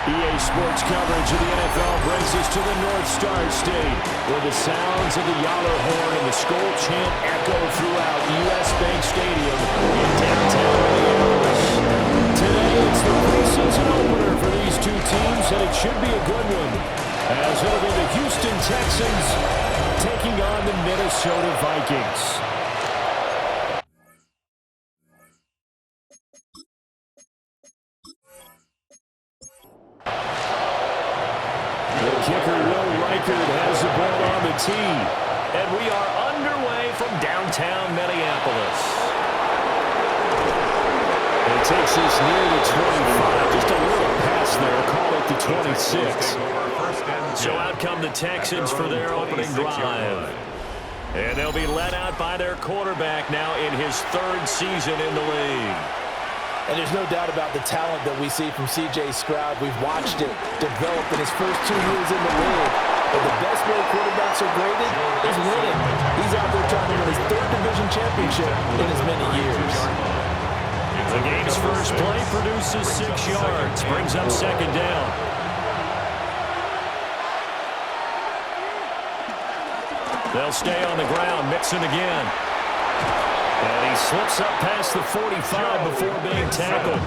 EA Sports coverage of the NFL brings us to the North Star State, where the sounds of the Yaller horn and the Skol chant echo throughout U.S. Bank Stadium in downtown Minneapolis. Today, it's the preseason opener for these two teams, and it should be a good one, as it'll be the Houston Texans taking on the Minnesota Vikings. Kicker Will Reichard has the ball on the tee. And we are underway from downtown Minneapolis. It takes us near the 25. Just a little pass there. Call it the 26. So out come the Texans for their opening drive. And they'll be led out by their quarterback now in his third season in the league. And there's no doubt about the talent that we see from C.J. Stroud. We've watched it develop in his first 2 years in the league. But the best way quarterbacks are graded is winning. He's out there trying to win his third division championship in as many years. The game's first play produces 6 yards. Brings up second down. They'll stay on the ground. Mixon again. And he slips up past the 45 before being tackled.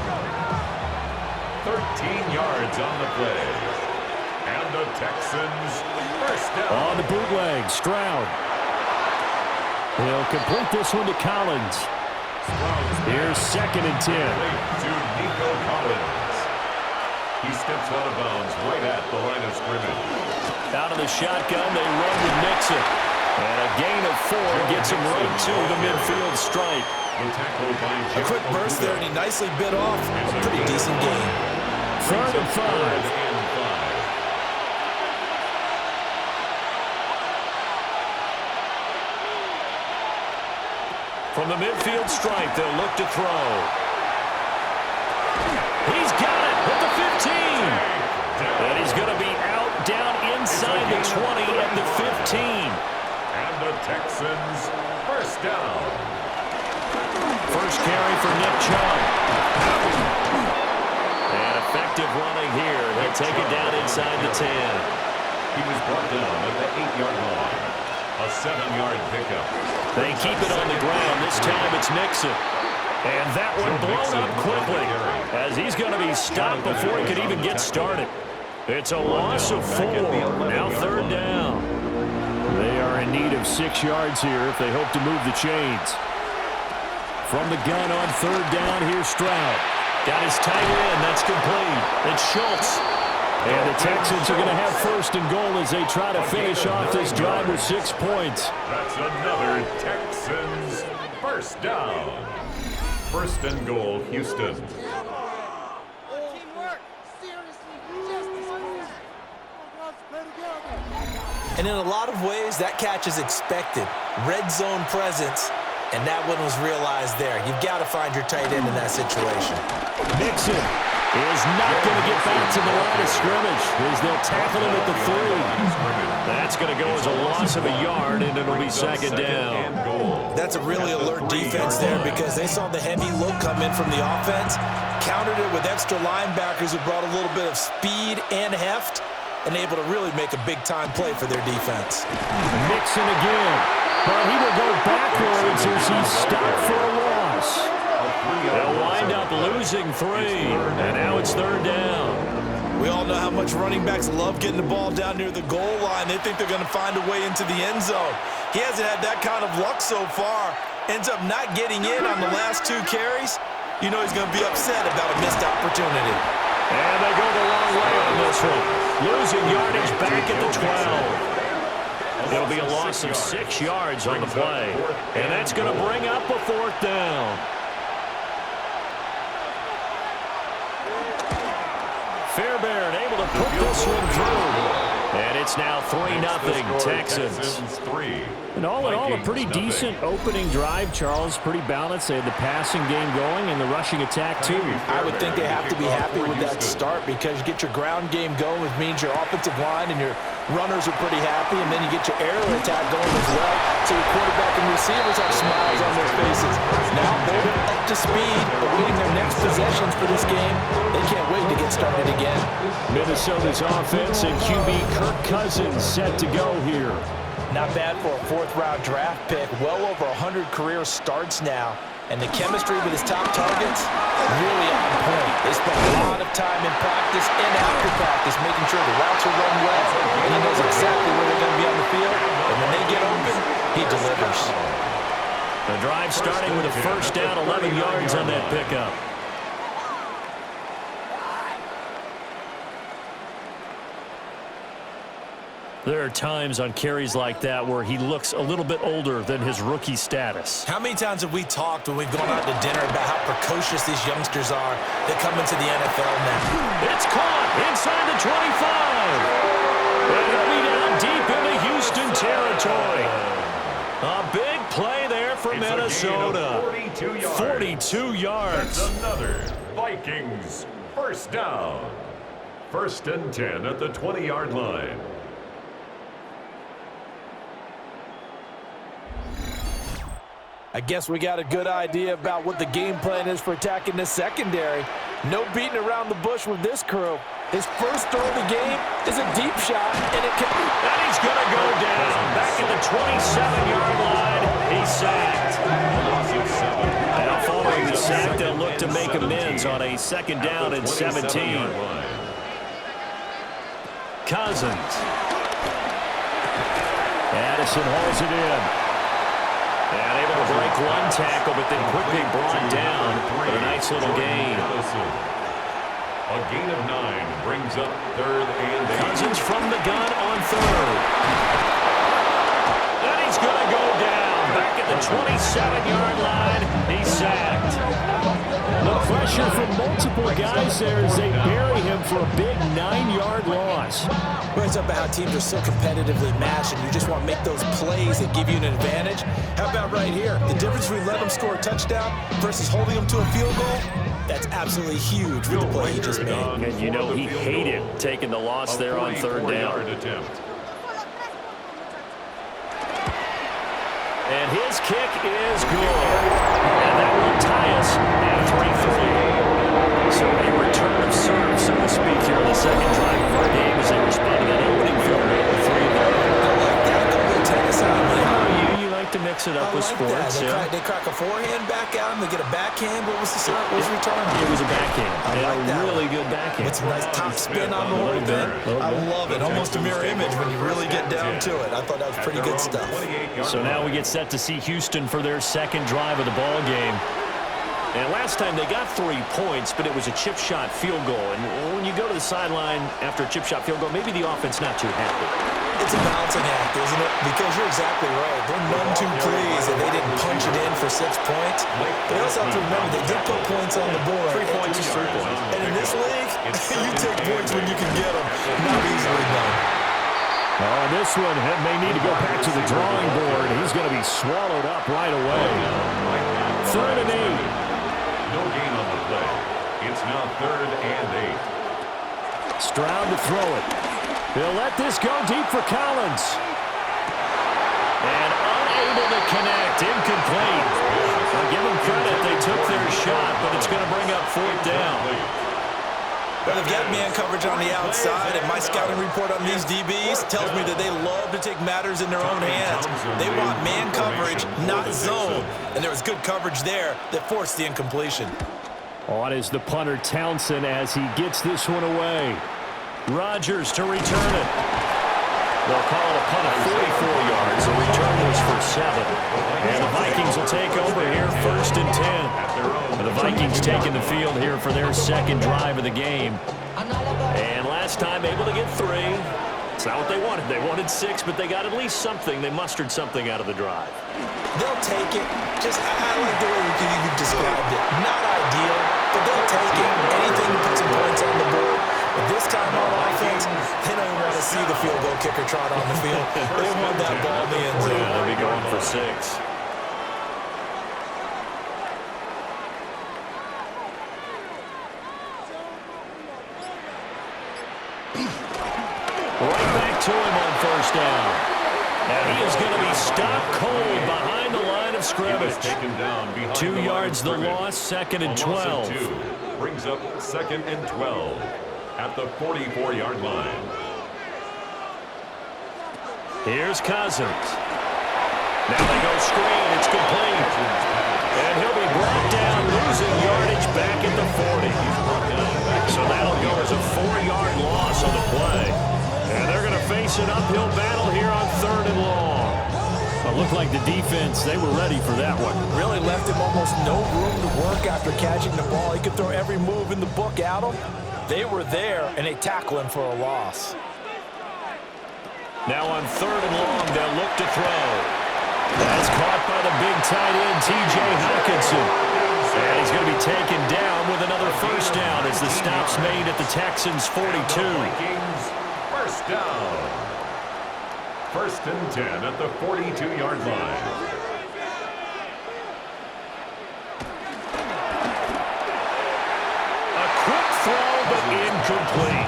13 yards on the play. And the Texans first down. On the bootleg, Stroud. He'll complete this one to Collins. Here's second and 10. To Nico Collins. He steps out of bounds right at the line of scrimmage. Out of the shotgun, they run with Nixon. And a gain of 4 gets him right to the midfield stripe. A quick burst there, and he nicely bit off a pretty decent gain. Third and 5. From the midfield stripe, they'll look to throw. He's got it at the 15. And he's going to be out down inside the 20 at the 15. The Texans first down. First carry for Nick Chubb. And effective running here. They'll take it down inside the 10. He was brought down at the 8-yard line. A 7-yard pickup. They keep it on the ground. This time it's Nixon. And that one blown up quickly as he's going to be stopped before he could even get started. It's a loss of 4. Now third down. They are in need of 6 yards here if they hope to move the chains. From the gun on third down, here's Stroud. Got his tight end. That's complete. It's Schultz. And the Texans are going to have first and goal as they try to finish off this drive with 6 points. That's another Texans first down. First and goal, Houston. And in a lot of ways, that catch is expected. Red zone presence, and that one was realized there. You've got to find your tight end in that situation. Mixon is not going to get back to the line of scrimmage as they'll tackle him at the 3. That's going to go as a loss of a yard, and it'll be second down. That's a really alert defense there because they saw the heavy look come in from the offense, countered it with extra linebackers who brought a little bit of speed and heft, and able to really make a big-time play for their defense. Mixon again, but he will go backwards as he's stopped for a loss. They'll wind up losing 3, and now it's third down. We all know how much running backs love getting the ball down near the goal line. They think they're going to find a way into the end zone. He hasn't had that kind of luck so far. Ends up not getting in on the last 2 carries. You know he's going to be upset about a missed opportunity. And they go the wrong way on this one. Losing yardage back at the 12. It'll be a loss of 6 yards on the play. And that's going to bring up a 4th down. Fairbairn able to put this one through. And it's now 3-0 Texans. And all in all, a pretty decent opening drive, Charles. Pretty balanced. They had the passing game going and the rushing attack, too. I would think they have to be happy with that start because you get your ground game going, which means your offensive line and your runners are pretty happy, and then you get your aerial attack going as well, so your quarterback and receivers have smiles on their faces. Now they're up to speed, awaiting their next possessions for this game. They can't wait to get started again. Minnesota's offense and QB Kirk Cousins set to go here. Not bad for a fourth-round draft pick. Well over 100 career starts now. And the chemistry with his top targets, really on point. They spend a lot of time in practice and after practice making sure the routes are run well, and he knows exactly where they're going to be on the field. And when they get open, he delivers. The drive starting with a first down, 11 yards on that pickup. There are times on carries like that where he looks a little bit older than his rookie status. How many times have we talked when we've gone out to dinner about how precocious these youngsters are that come into the NFL now? It's caught inside the 25. And he'll be down deep into Houston territory. A big play there for Minnesota. 42 yards. That's another Vikings first down. 1st and 10 at the 20-yard line. I guess we got a good idea about what the game plan is for attacking this secondary. No beating around the bush with this crew. His first throw of the game is a deep shot, and it can... And he's going to go down. Back at the 27-yard line. He's sacked. Now following the sack, they'll look to make amends on a 2nd down and 17. Cousins. Addison hauls it in. And able to break one tackle, but then quickly brought down for a nice little gain. A gain of 9 brings up 3rd and 8. Cousins from the gun on 3rd. And he's going to go down. Back at the 27-yard line. He's sacked. The pressure from multiple guys there as they bury him for a big 9-yard loss. It's up about how teams are so competitively matched, and you just want to make those plays that give you an advantage. How about right here? The difference between letting them score a touchdown versus holding them to a field goal, that's absolutely huge with the play he just made. And you know he hated taking the loss there on 3rd down. And his kick is good. And that will tie us at 3-3. So a return of serve, so to speak, here in the 2nd drive of our game as they respond to that opening field goal with 3 there. I like that. Go ahead, tennis out, man. You like to mix it up with sports. They crack a forehand back out and they get a backhand. What was the return? It was a backhand. A really good backhand. With some nice top spin on the whole thing. I love it. Almost a mirror image when you really get down to it. I thought that was pretty good stuff. So now we get set to see Houston for their 2nd drive of the ball game. And last time they got 3 points, but it was a chip shot field goal. And when you go to the sideline after a chip shot field goal, maybe the offense not too happy. It's a balancing act, isn't it? Because you're exactly right. They're none too pleased that they didn't punch it in for 6 points. They also have to remember they did put points on the board. 3 points is 3 points. And in this league, you take points when you can get them. Not easily done. Oh, this one may need to go back to the drawing board. He's going to be swallowed up right away. 3rd and 8. No gain on the play. It's now 3rd and 8. Stroud to throw it. He'll let this go deep for Collins. And unable to connect. Incomplete. I'll give them credit. They took their shot, but it's going to bring up 4th down. Well, they've got man coverage on the outside, and my scouting report on these DBs tells me that they love to take matters in their own hands. They want man coverage, not zone. And there was good coverage there that forced the incompletion. On is the punter Townsend as he gets this one away. Rodgers to return it. They'll call it a punt of 44 yards. The return was for 7. And the Vikings will take over here 1st and 10. And the Vikings taking the field here for their 2nd drive of the game. And last time able to get 3. It's not what they wanted. They wanted 6, but they got at least something. They mustered something out of the drive. They'll take it. I like the way you described it. Not ideal, but they'll take it. Anything to put some points on the board. But this time on offense, they don't want to see the field goal kicker trot on the field. They want that ball in the end zone. Yeah, they'll be going for 6. Right back to him on first down. And he is going to be stopped cold behind the line of scrimmage. 2 yards the loss, 2nd and 12. Brings up 2nd and 12 at the 44-yard line. Here's Cousins. Now they go screen. It's complete. And he'll be brought down, losing yardage back at the 40. So that'll go as a 4-yard loss on the play. And they're going to face an uphill battle here on 3rd and long. It looked like the defense, they were ready for that one. Really left him almost no room to work after catching the ball. He could throw every move in the book at him. They were there, and they tackle him for a loss. Now on 3rd and long, they'll look to throw. That's caught by the big tight end, T.J. Hockenson. And he's going to be taken down with another first down as the stop's made at the Texans' 42. Vikings, first down. 1st and 10 at the 42-yard line. A quick throw, but incomplete.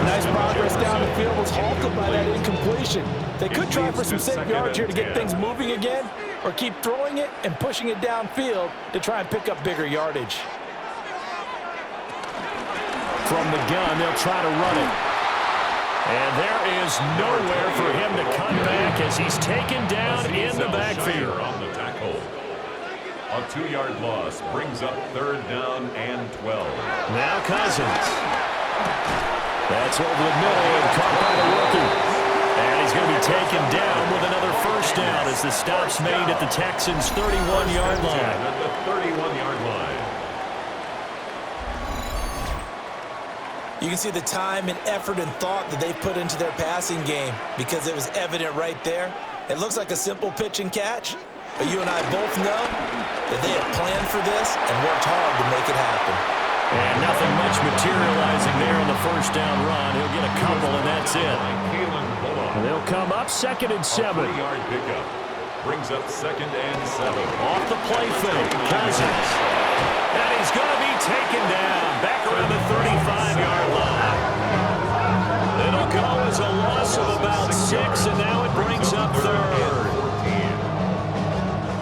Nice progress down the field was halted by that incompletion. They could try for some safe yards here to get things moving again, or keep throwing it and pushing it downfield to try and pick up bigger yardage. From the gun, they'll try to run it. And there is nowhere for him to cut back as he's taken down in the backfield. On the tackle. A 2-yard loss brings up 3rd down and 12. Now Cousins. That's over the middle and caught by the rookie. And he's going to be taken down with another first down as the stop's made at the Texans' 31-yard line. At the 31-yard line. You can see the time and effort and thought that they put into their passing game because it was evident right there. It looks like a simple pitch and catch, but you and I both know that they have planned for this and worked hard to make it happen. And nothing much materializing there on the first down run. He'll get a couple, and that's it. And they'll come up 2nd and 7. 3-yard pickup brings up 2nd and 7. Off the play fake, Cousins. And he's going to be taken down back around the 35-yard line. It'll go as a loss of about 6, and now it brings up 3rd.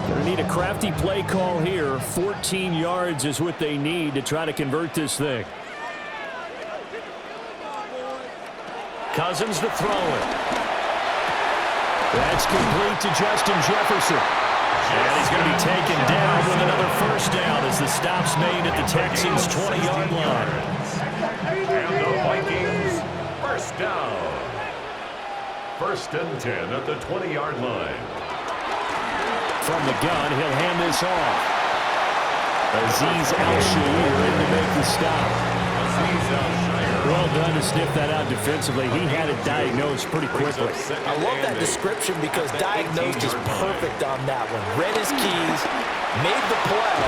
Going to need a crafty play call here. 14 yards is what they need to try to convert this thing. Cousins to throw it. That's complete to Justin Jefferson. And he's going to be taken down with another first down as the stop's made at the Texans' 20-yard line. And the Vikings, first down. 1st and 10 at the 20-yard line. From the gun, he'll hand this off. Azeez Al-Shaair in to make the stop. Azeez Al-Shaair. Well done to sniff that out defensively. He had it diagnosed pretty quickly. I love that description because diagnosed is perfect on that one. Read his keys, made the play.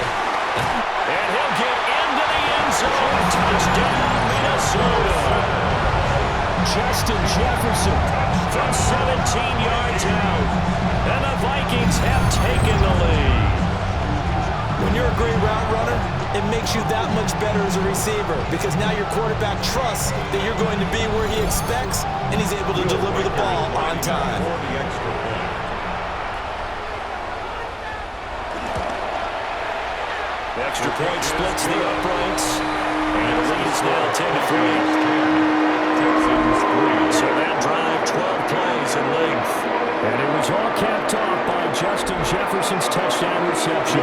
And he'll get into the end zone. Touchdown, Minnesota. Justin Jefferson from 17 yards out. And the Vikings have taken the lead. When you're a great route runner, it makes you that much better as a receiver because now your quarterback trusts that you're going to be where he expects and he's able to deliver the ball on time. The extra point splits the uprights. And the lead is now 10-3. So that drive, 12 plays in length. And it was all capped off by Justin Jefferson's touchdown reception.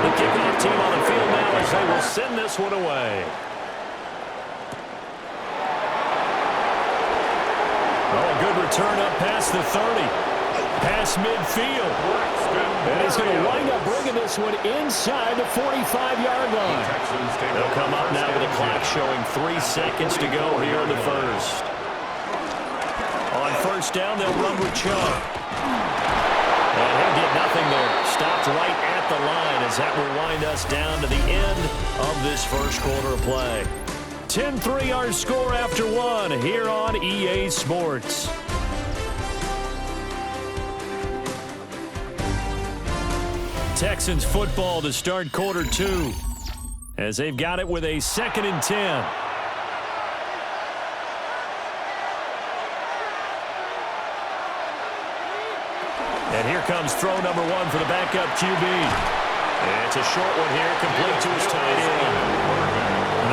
The kickoff team on the field now as they will send this one away. Oh, a good return up past the 30. Past midfield. And he's going to wind up bringing this one inside the 45-yard line. They'll come up now with a clock showing 3 seconds to go here in the first. On first down, they'll run with Chubb. And he'll get nothing there. Stopped right at the line as that will wind us down to the end of this first quarter of play. 10-3 our score after one here on EA Sports. Texans football to start quarter two as they've got it with a 2nd and 10. And here comes throw number 1 for the backup QB. It's a short one here, complete to his tight end.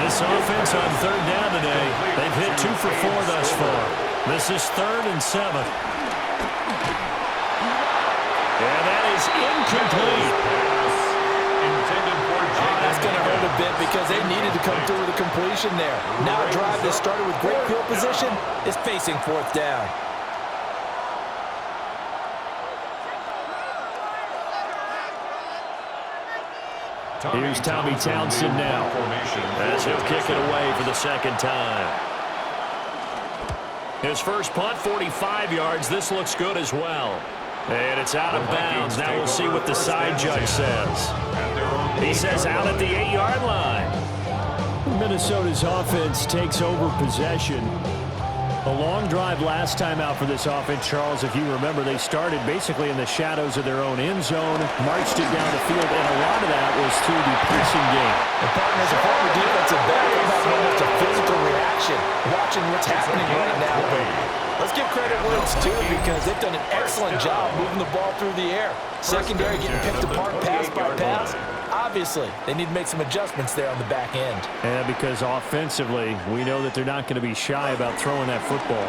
This offense on third down today, they've hit 2 for 4 thus far. This is 3rd and 7. And that is incomplete. That's going to hurt a bit because they needed to come through with a completion there. Now a drive that started with great field position is facing 4th down. Here's Tommy Townsend now, as he'll kick it away for the 2nd time. His first punt, 45 yards. This looks good as well. And it's out of bounds. Now we'll see what the side judge says. He says out at the 8-yard line. Minnesota's offense takes over possession. A long drive last time out for this offense, Charles. If you remember, they started basically in the shadows of their own end zone, marched it down the field, and a lot of that was through the passing game. And partner, as a former defensive back, I'm having almost a physical reaction watching what's happening right now. But let's give credit where it's due because they've done an excellent job moving the ball through the air. Secondary getting picked apart pass by pass. Obviously, they need to make some adjustments there on the back end. And because offensively, we know that they're not going to be shy about throwing that football.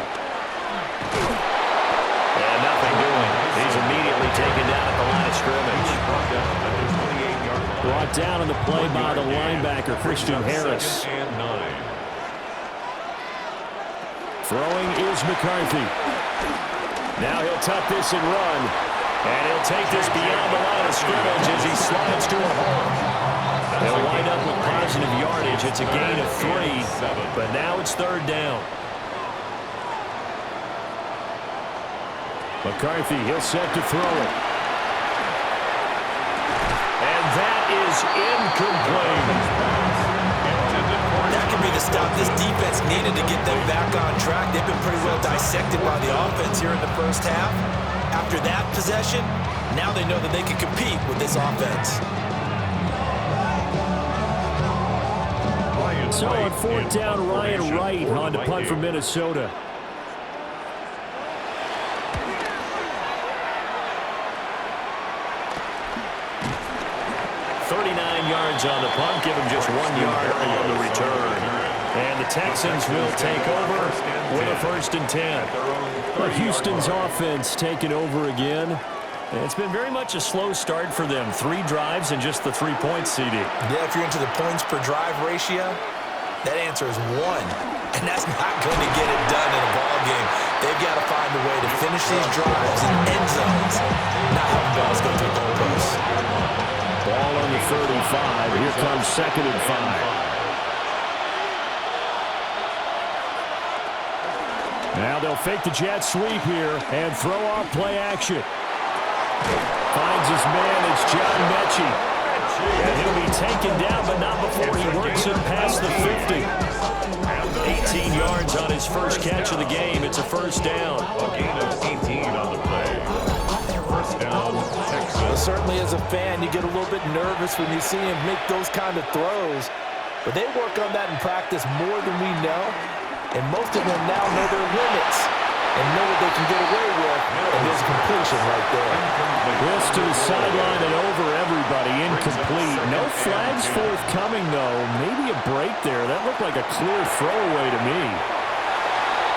And nothing doing. He's immediately taken down at the line of scrimmage. Brought down on the play by the linebacker, Christian Harris. Throwing is McCarthy. Now he'll tuck this and run. And he'll take this beyond the line of scrimmage as he slides to a hole. He'll wind up with positive yardage. It's a gain of 3, but now it's 3rd down. McCarthy, he'll set to throw it. And that is incomplete. That could be the stop this defense needed to get them back on track. They've been pretty well dissected by the offense here in the first half. After that possession, now they know that they can compete with this offense. So on 4th down, Ryan Wright on the punt for Minnesota. Yards on the punt, give him just 1 yard on the return. And the Texans will take over with a 1st and 10. Well, Houston's offense taking over again. It's been very much a slow start for them. 3 drives and just the 3 points, CD. Yeah, if you're into the points per drive ratio, that answer is 1. And that's not going to get it done in a ball game. They've got to find a way to finish these drives in end zones, not have balls go through goalposts. Ball on the 35. Here comes 2nd and 5. Now they'll fake the jet sweep here and throw off play action. Finds his man. It's John Mechie. And he'll be taken down, but not before he works it past the 50. 18 yards on his first catch of the game. It's a 1st down. A gain of 18 on the play. 1st down, Texas. Well, certainly as a fan, you get a little bit nervous when you see him make those kind of throws. But they work on that in practice more than we know. And most of them now know their limits and know what they can get away with. And there's completion right there. This to the sideline and over everybody. Incomplete. No flags forthcoming, though. Maybe a break there. That looked like a clear throwaway to me.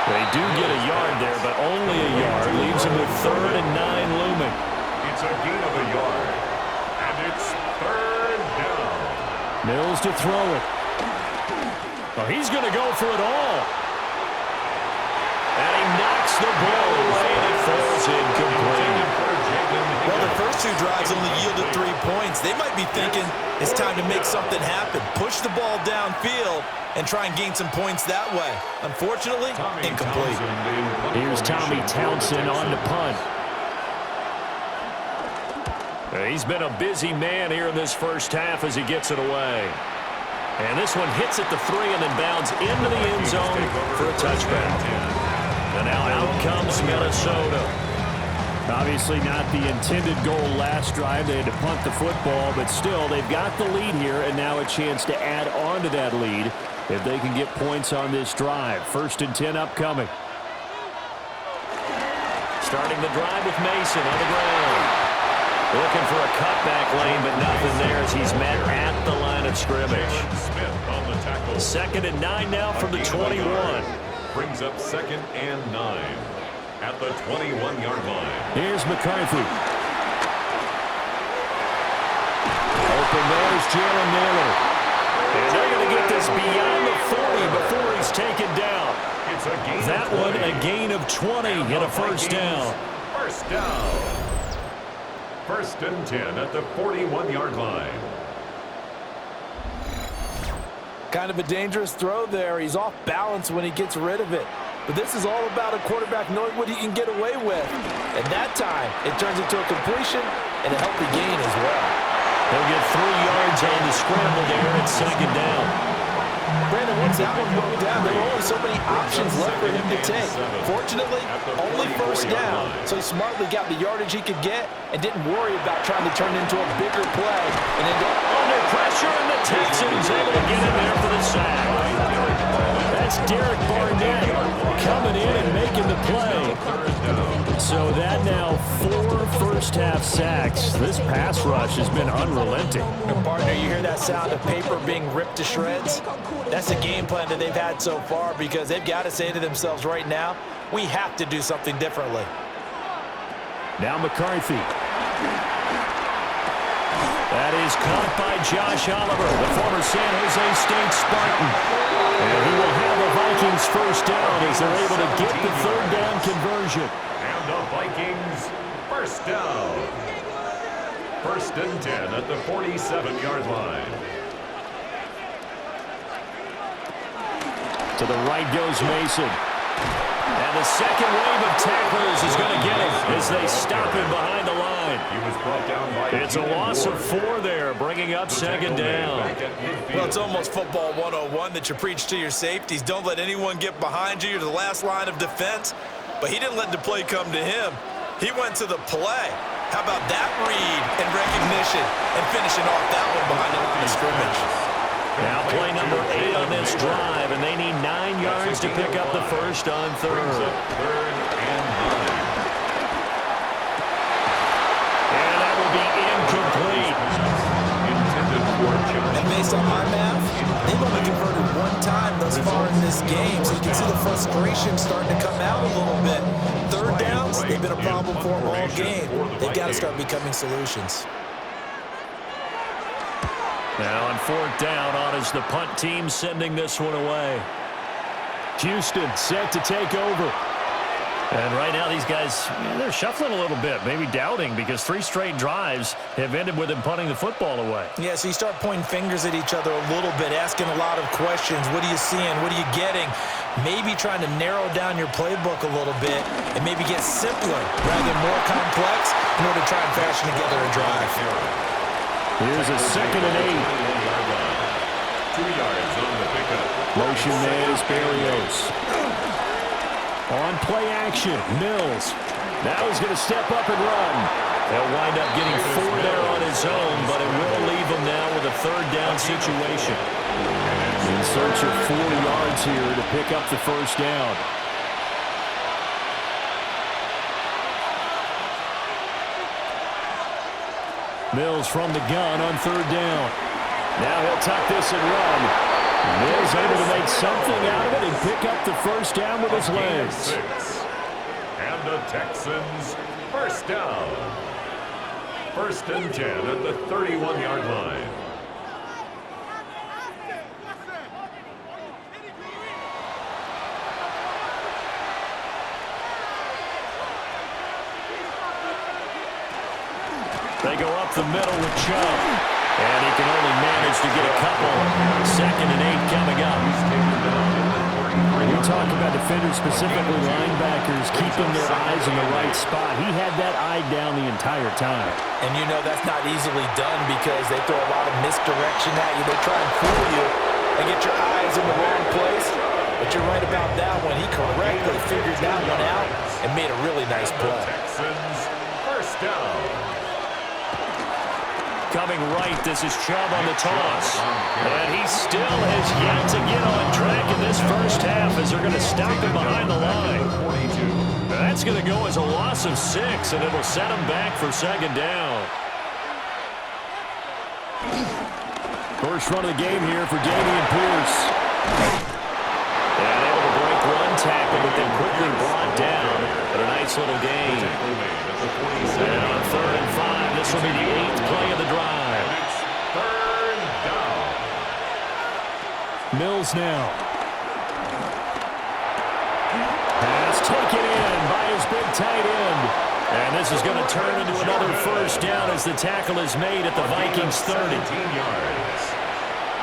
They do get a yard there, but only a yard. Leaves him with 3rd and 9 looming. It's a gain of a yard. And it's 3rd down. Mills to throw it. Oh, he's going to go for it all. And he knocks the ball away, and it falls incomplete. Well, the first 2 drives only yielded 3 points. They might be thinking it's time to make something happen. Push the ball downfield and try and gain some points that way. Unfortunately, incomplete. Here's Tommy Townsend on the punt. He's been a busy man here in this first half as he gets it away. And this one hits at the 3 and then bounds into the end zone for a touchback. And now out comes Minnesota. Obviously not the intended goal last drive. They had to punt the football, but still, they've got the lead here, and now a chance to add on to that lead if they can get points on this drive. 1st and 10 upcoming. Starting the drive with Mason on the ground. Looking for a cutback lane, but nothing there as he's met at the line of scrimmage. Second and 9 now from the 21. Brings up 2nd and 9 at the 21-yard line. Here's McCarthy. Open there's Jalen Naylor. And they're going to get this beyond the 40 before he's taken down. It's a gain That of 20. one a gain of 20 and a first down. First down. 1st and 10 at the 41-yard line. Kind of a dangerous throw there. He's off balance when he gets rid of it. But this is all about a quarterback knowing what he can get away with. And that time, it turns into a completion and a healthy gain as well. They'll get 3 yards on the scramble there at 2nd down. Brandon, once that one broke down, there were only so many options left for him to take. Fortunately, only first down, so he smartly got the yardage he could get and didn't worry about trying to turn it into a bigger play. And Under pressure, and the Texans able to get in there for the sack. That's Derek Barnett coming in and making the play. So that now 4 first-half sacks. This pass rush has been unrelenting. And partner, you hear that sound of paper being ripped to shreds? That's the game plan that they've had so far because they've got to say to themselves right now, we have to do something differently. Now McCarthy. That is caught by Josh Oliver, the former San Jose State Spartan. And he will have the Vikings first down as they're able to get the 3rd down conversion. And the Vikings first down. 1st and 10 at the 47-yard line. To the right goes Mason. And the second wave of tacklers is going to get him as they stop him behind the line. He was brought down by It's a loss of 4 there, bringing up 2nd down. Well, it's almost football 101 that you preach to your safeties. Don't let anyone get behind you. You're the last line of defense. But he didn't let the play come to him. He went to the play. How about that read and recognition and finishing off that one behind the line of scrimmage? Now play number 8 on this drive, and they need 9 yards to pick up the first on 3rd. 3rd and 9. And that will be incomplete. Intended for Josh. And based on my math, they've only converted 1 time thus far in this game, so you can see the frustration starting to come out a little bit. 3rd downs, they've been a problem for them all game. They've got to start becoming solutions. Now on 4th down, on is the punt team sending this one away. Houston set to take over. And right now these guys, they're shuffling a little bit, maybe doubting because 3 straight drives have ended with them punting the football away. Yeah, so you start pointing fingers at each other a little bit, asking a lot of questions. What are you seeing? What are you getting? Maybe trying to narrow down your playbook a little bit and maybe get simpler rather than more complex in order to try and fashion together a drive. Here's a 2nd and 8. 2 yards on the pickup. Motion man is Berrios. On play action, Mills. Now he's going to step up and run. He'll wind up getting 4 there on his own, but it will leave him now with a 3rd down situation. In search of 4 yards here to pick up the first down. Mills from the gun on 3rd down. Now he'll tuck this and run. Mills able to make something out of it and pick up the first down with his legs. 6. And the Texans first down. 1st and 10 at the 31-yard line. They go up the middle with Chubb. And he can only manage to get a couple. 2nd and 8 coming up. We talk about defenders, specifically linebackers, keeping their eyes in the right spot. He had that eye down the entire time. And you know that's not easily done because they throw a lot of misdirection at you. They try and fool you and get your eyes in the wrong place. But you're right about that one. He correctly figured that one out and made a really nice play. Texans first down. Coming right, this is Chubb on the toss. And he still has yet to get on track in this first half as they're going to stop him behind the line. That's That's going to go as a loss of 6, and it'll set them back for second down. First run of the game here for Dameon Pierce. And able to break one tackle, but then quickly brought down. But a nice little gain. And on 3rd and 5, this will be the 8th play of the drive. Third down. Mills now. Pass taken in by his big tight end. And this is going to turn into another first down as the tackle is made at the Vikings 30. 17 yards.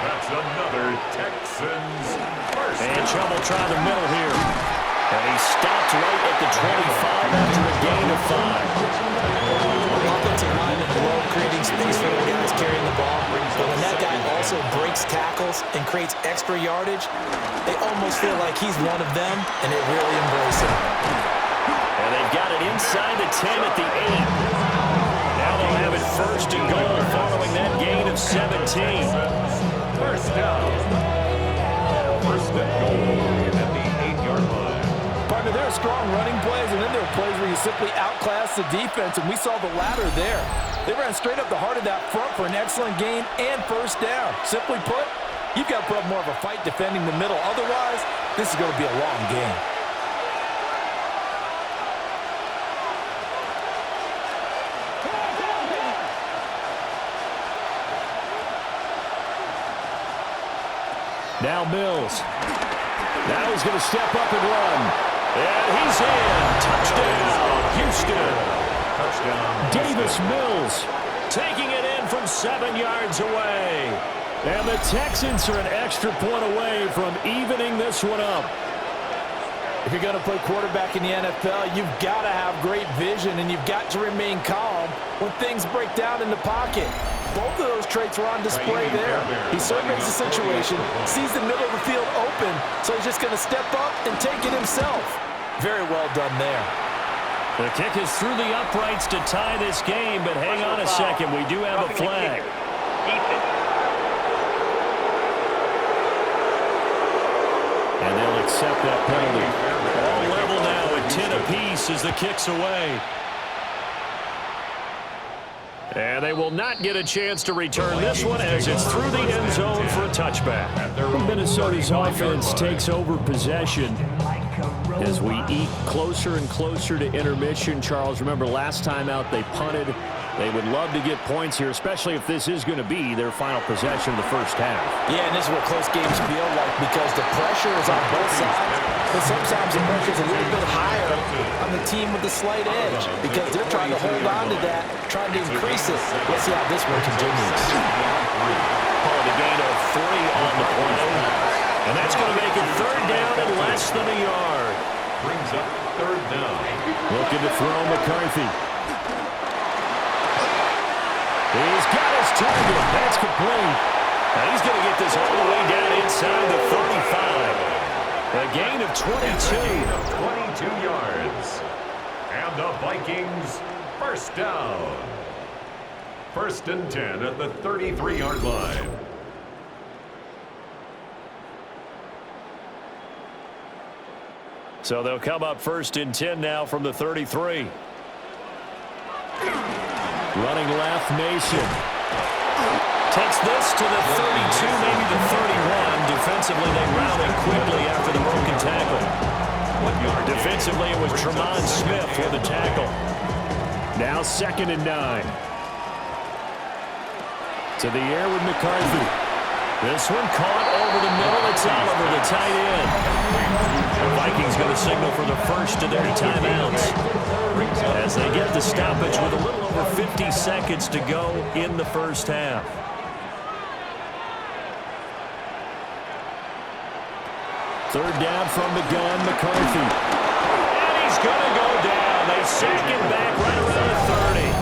That's another Texans first And down. trouble trying the middle here. And he stopped right at the 25 after a gain of 5. Offensive linemen love creating space for the guys carrying the ball. But when that guy also breaks tackles and creates extra yardage, they almost feel like he's one of them, and they really embrace him. And they've got it inside the 10 at the 8. Now they'll have it first and goal following that gain of 17. First down. First and goal at the 8-yard line. Partner, there are strong running plays, and then there are plays where you simply outclass the defense, and we saw the latter there. They ran straight up the heart of that front for an excellent gain and first down. Simply put, you've got to put up more of a fight defending the middle. Otherwise, this is going to be a long game. Now Mills. Now he's going to step up and run. And he's in. Touchdown, Houston. Touchdown. Davis Mills. Taking it in from 7 yards away. And the Texans are an extra point away from evening this one up. If you're going to play quarterback in the NFL, you've got to have great vision, and you've got to remain calm when things break down in the pocket. Both of those traits were on display there. He surveys the situation, sees the middle of the field open, so he's just going to step up and take it himself. Very well done there. The kick is through the uprights to tie this game, but hang on a second. We do have a flag. And they'll accept that penalty. All level now at 10 apiece as the kick's away. And they will not get a chance to return this one as it's through the end zone for a touchback. Minnesota's offense takes over possession as we eke closer and closer to intermission. Charles, remember last time out they punted. They would love to get points here, especially if this is going to be their final possession of the first half. Yeah, and this is what close games feel like because the pressure is on both sides. But sometimes the pressure is a little bit higher on the team with the slight edge because they're trying to hold on to that, trying to increase it. Let's see how this one continues. Called a gain of 3 on the play. And that's going to make it third down and less than a yard. Brings up third down. Looking to throw McCarthy. He's got his target. That's complete. Now he's going to get this all the way down inside the 35. A gain of 22. A gain of 22 yards. And the Vikings first down. First and 10 at the 33-yard line. So they'll come up first and 10 now from the 33. Running left, Mason. Takes this to the 32, maybe the 31. Defensively, they routed quickly after the broken tackle. Defensively, it was Tremont Smith for the tackle. Now 2nd and 9. To the air with McCarthy. This one caught over the middle. It's Oliver, the tight end. The Vikings going to signal for the first of their timeouts as they get the stoppage with a little over 50 seconds to go in the first half. Third down from the gun, McCarthy. And he's going to go down. They sack him back right around the 30.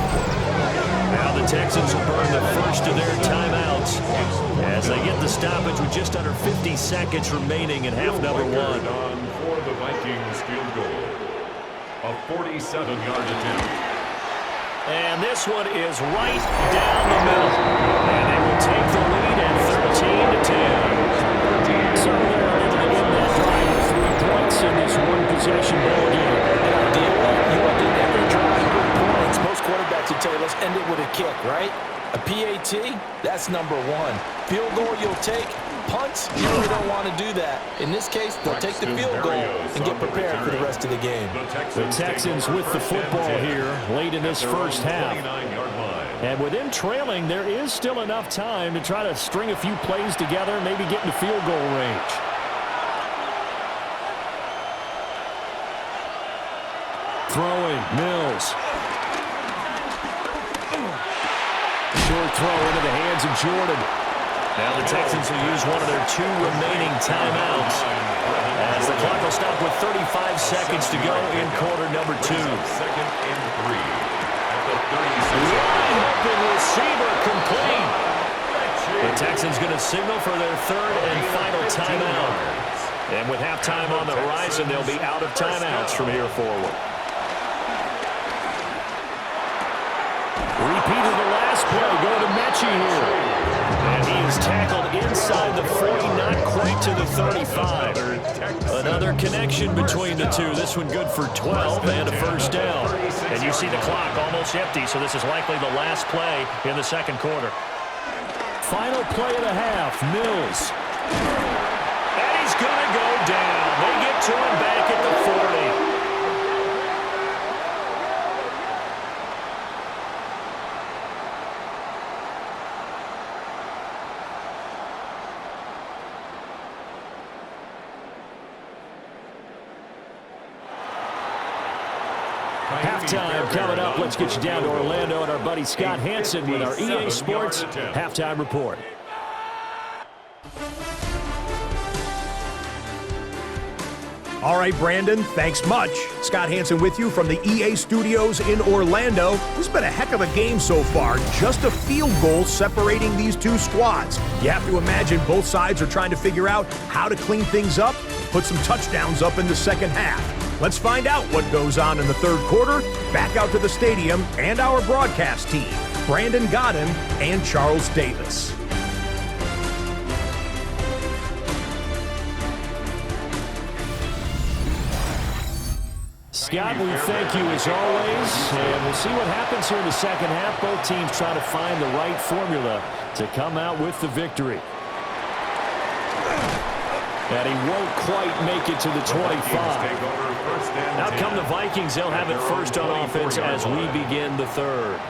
Now the Texans will burn the first of their timeouts as they get the stoppage with just under 50 seconds remaining in half number 1. On for the Vikings field goal. A 47-yard attempt. And this one is right down the middle. And they will take the lead at 13-10. So they're able to get that drive of 3 points in this one-possession ball game. And ideally, kick, right? A PAT, that's number one. Field goal you'll take. Punts, you really don't want to do that. In this case, they'll take the field goal and get prepared for the rest of the game. The Texans with the football here late in this first half. And with them trailing, there is still enough time to try to string a few plays together, maybe get into field goal range. Throwing, Mills. Short throw into the hands of Jordan. Now the Texans will use one of their 2 remaining timeouts as the clock will stop with 35 seconds to go in quarter number 2. Second and 3 at the 36. Wide open receiver complete. The Texans going to signal for their 3rd and final timeout. And with halftime on the horizon, they'll be out of timeouts from here forward. Repeat of the last play. Go to Mechie here. And he is tackled inside the 40, not quite to the 35. Another connection between the two. This one good for 12 and a first down. And you see the clock almost empty, so this is likely the last play in the second quarter. Final play of the half, Mills. And he's going to go down. They get to him back at the 40. Halftime coming up. Let's get you down to Orlando and our buddy Scott Hansen with our EA Sports Halftime Report. All right, Brandon, thanks much. Scott Hansen with you from the EA Studios in Orlando. This has been a heck of a game so far. Just a field goal separating these two squads. You have to imagine both sides are trying to figure out how to clean things up, put some touchdowns up in the second half. Let's find out what goes on in the third quarter. Back out to the stadium and our broadcast team, Brandon Godden and Charles Davis. Scott, we thank you as always, and we'll see what happens here in the second half. Both teams trying to find the right formula to come out with the victory. And he won't quite make it to the 25. Out come the Vikings. They'll have it first on offense as we begin the third.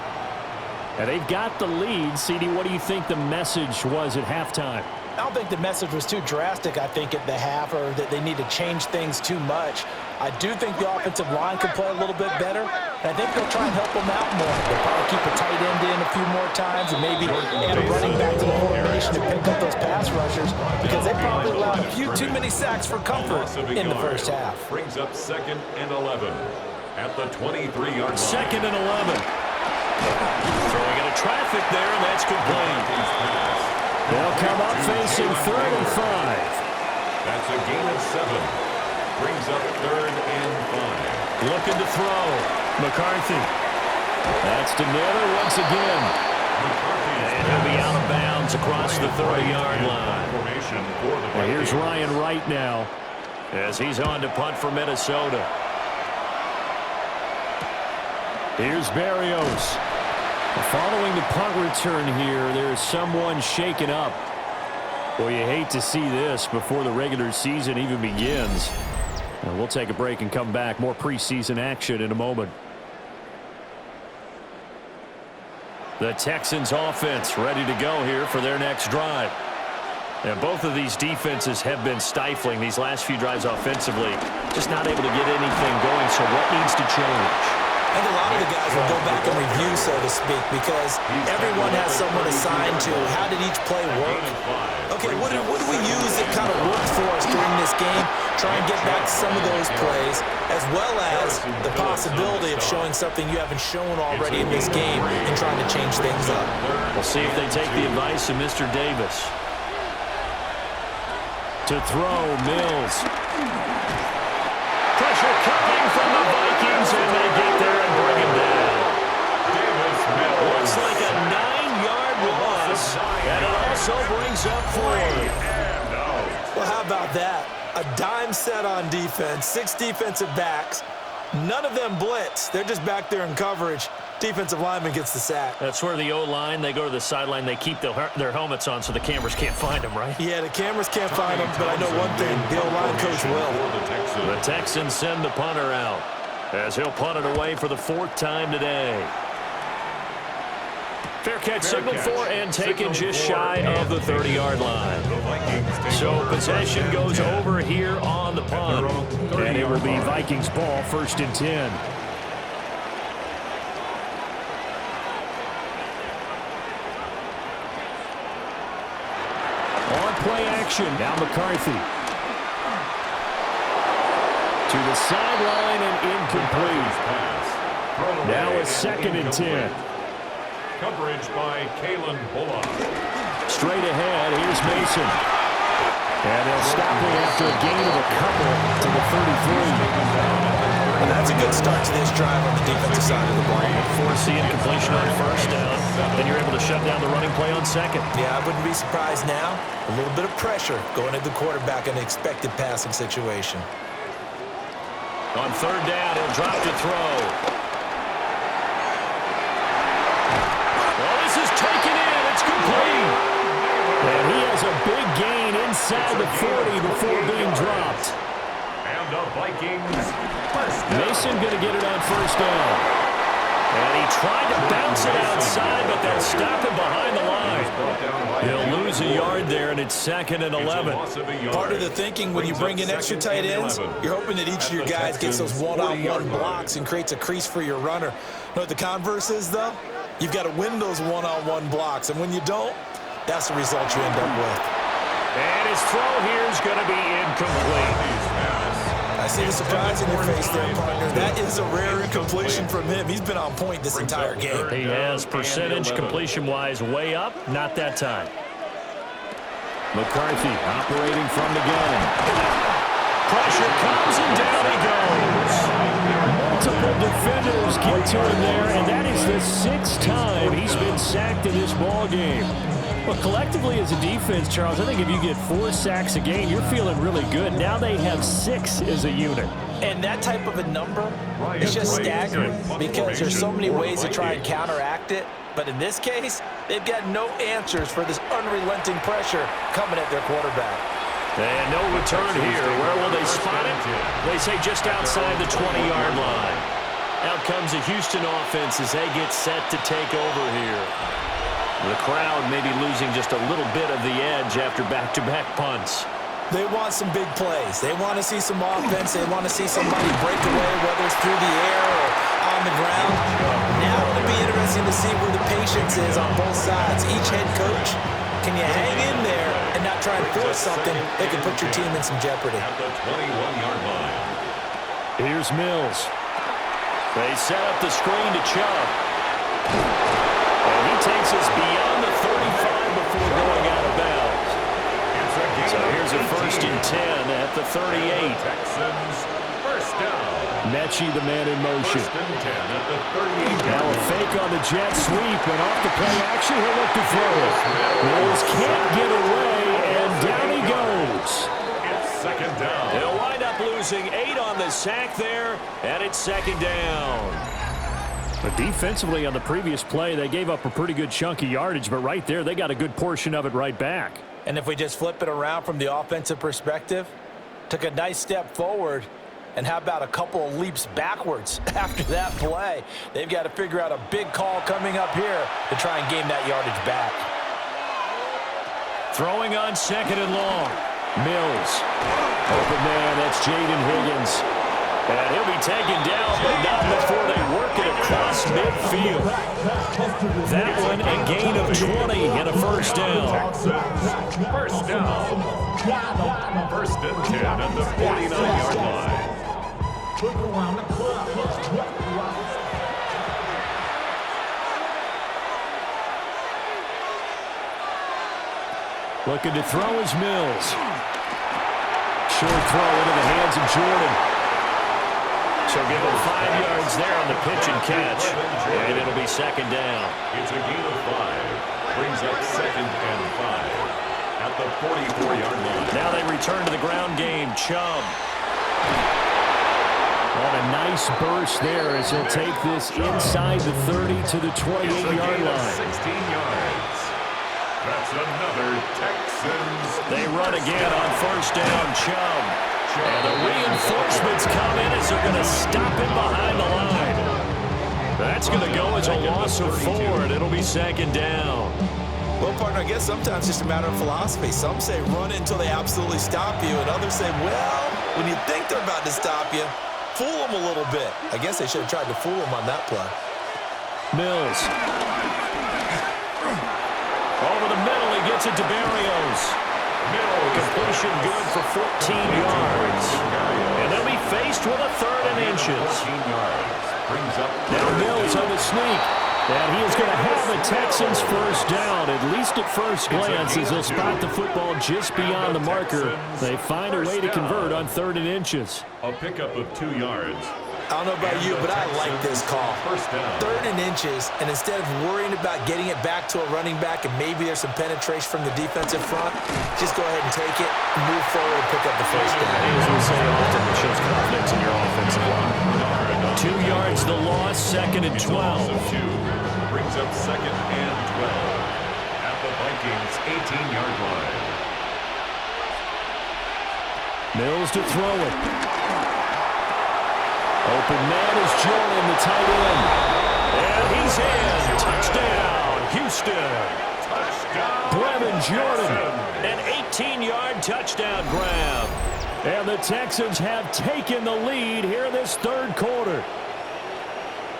And they've got the lead. CD, what do you think the message was at halftime? I don't think the message was too drastic, I think, at the half, or that they need to change things too much. I do think the offensive line could play a little bit better, and I think they'll try and help them out more. They'll probably keep a tight end in a few more times and maybe add a running back to the formation to pick up those pass rushers, because they probably allowed a few too many sacks for comfort in the first half. Brings up 2nd and 11 at the 23-yard line. 2nd and 11. Throwing into traffic there, and that's complete. They'll come up facing 3rd and 5. That's a gain of 7. Brings up 3rd and 5. Looking to throw. McCarthy. That's to Miller once again. And he'll be out of bounds across the 30-yard line. Well, here's Ryan Wright now. As he's on to punt for Minnesota. Here's Berrios. Following the punt return here, there is someone shaken up. Well, you hate to see this before the regular season even begins. And we'll take a break and come back. More preseason action in a moment. The Texans offense ready to go here for their next drive. And both of these defenses have been stifling these last few drives offensively. Just not able to get anything going, so what needs to change? I think a lot of the guys will go back and review, so to speak, because everyone has someone assigned to how did each play work. Okay, what did we use that kind of worked for us during this game? Try and get back some of those plays, as well as the possibility of showing something you haven't shown already in this game and trying to change things up. We'll see if they take the advice of Mr. Davis. To throw, Mills. Pressure coming from the Vikings, and they get there and bring him down. Looks like a 9-yard loss, and it also brings up 4th. Well, how about that? A dime set on defense, 6 defensive backs, None of them blitz. They're just back there in coverage. Defensive lineman gets the sack. That's where the O-line, they go to the sideline, they keep their helmets on so the cameras can't find them, right? Yeah, the cameras can't find them, but I know one thing, the O-line coach will. The Texans send the punter out as he'll punt it away for the 4th time today. Fair catch signaled for and taken just shy of the 30-yard line. So possession goes over here on the punt. And it will be Vikings ball, 1st and 10. On play action, now McCarthy. To the sideline and incomplete. Now a 2nd and 10. Coverage by Kalen Bullock. Straight ahead, here's Mason. And they'll stop it after a gain of a couple to the 33. And that's a good start to this drive on the defensive side of the ball. Force the incompletion on 1st down. Then you're able to shut down the running play on 2nd. Yeah, I wouldn't be surprised now. A little bit of pressure going at the quarterback in an expected passing situation. On 3rd down, he'll drop to throw. And he has a big gain inside the 40 before being dropped. And the Vikings first down. Mason going to get it on 1st down. And he tried to bounce it outside, but they'll stop him behind the line. He'll lose a yard there, and it's 2nd and 11. Part of the thinking when you bring in extra tight ends, you're hoping that each of your guys gets those one-on-one blocks and creates a crease for your runner. You know what the converse is, though? You've got to win those one-on-one blocks, and when you don't, that's the result you end up with. And his throw here is going to be incomplete. I see the surprise in your face there, partner. That is a rare incompletion from him. He's been on point this entire game. He has percentage completion-wise way up. Not that time. McCarthy operating from the gun. Pressure comes and down he goes. Multiple defenders get to him there, and that is the 6th time he's been sacked in this ball game. Well, collectively as a defense, Charles, I think if you get 4 sacks a game, you're feeling really good. Now they have 6 as a unit. And that type of a number is just staggering because there's so many ways to try and counteract it. But in this case, they've got no answers for this unrelenting pressure coming at their quarterback. And no return here. Where will they spot it? They say just outside the 20-yard line. Out comes the Houston offense as they get set to take over here. The crowd may be losing just a little bit of the edge after back-to-back punts. They want some big plays. They want to see some offense. They want to see somebody break away, whether it's through the air or on the ground. Now it'll be interesting to see where the patience is on both sides. Each head coach, can you hang in there and not try and force something that can put your team in some jeopardy? At the 21-yard line. Here's Mills. They set up the screen to Chubb. And he takes us beyond the 35 before going out of bounds. So here's a 1st and 10 at the 38. Texans first down. Mechie, the man in motion. 1st and 10 at the 38. Now a fake on the jet sweep, and off the play action, he'll look to throw it. Mills can't get away, and down he goes. It's 2nd down. They'll wind up losing 8 on the sack there, and it's 2nd down. But defensively on the previous play, they gave up a pretty good chunk of yardage, but right there, they got a good portion of it right back. And if we just flip it around from the offensive perspective, took a nice step forward, and how about a couple of leaps backwards after that play? They've got to figure out a big call coming up here to try and gain that yardage back. Throwing on 2nd and long. Mills. Open man, that's Jaden Higgins. And he'll be taken down, but not before they work it across midfield. That one a gain of 20 and a 1st down. First down. 1st and 10 at the 49-yard line. Looking to throw is Mills. Short throw into the hands of Jordan. So give him 5 yards there on the pitch and catch. And it'll be 2nd down. It's a gain of 5. Brings up 2nd and 5 at the 44-yard line. Now they return to the ground game. Chubb. On a nice burst there as he'll take this inside the 30 to the 28-yard line. 16 yards. That's another Texans. They run again on first down, Chubb. And the reinforcements come in as they're going to stop him behind the line. That's going to go as a loss of 4, and it'll be second down. Well, partner, I guess sometimes it's just a matter of philosophy. Some say run it until they absolutely stop you, and others say, well, when you think they're about to stop you, fool them a little bit. I guess they should have tried to fool them on that play. Mills. Over the middle, he gets it to Berrios. Completion good for 14 yards. And they'll be faced with a 3rd and inches. 14 yards. Brings up Now Mills on the sneak. And he is going to have the Texans first down, at least at first glance, as they'll spot the football just beyond the marker. They find a way to convert on 3rd and inches. a pickup of 2 yards. I don't know about you, but I like this call. First down. 3rd and inches, and instead of worrying about getting it back to a running back and maybe there's some penetration from the defensive front, just go ahead and take it, move forward, and pick up the first down. As we say often, it shows confidence in your offensive line. 2 yards the loss, 2nd and 12. Of 2. Brings up 2nd and 12 at the Vikings' 18-yard line. Mills to throw it. Open man is Jordan, the tight end. And he's in. Touchdown, Houston. Touchdown. Brevin Jordan. An 18-yard touchdown grab. And the Texans have taken the lead here in this 3rd quarter.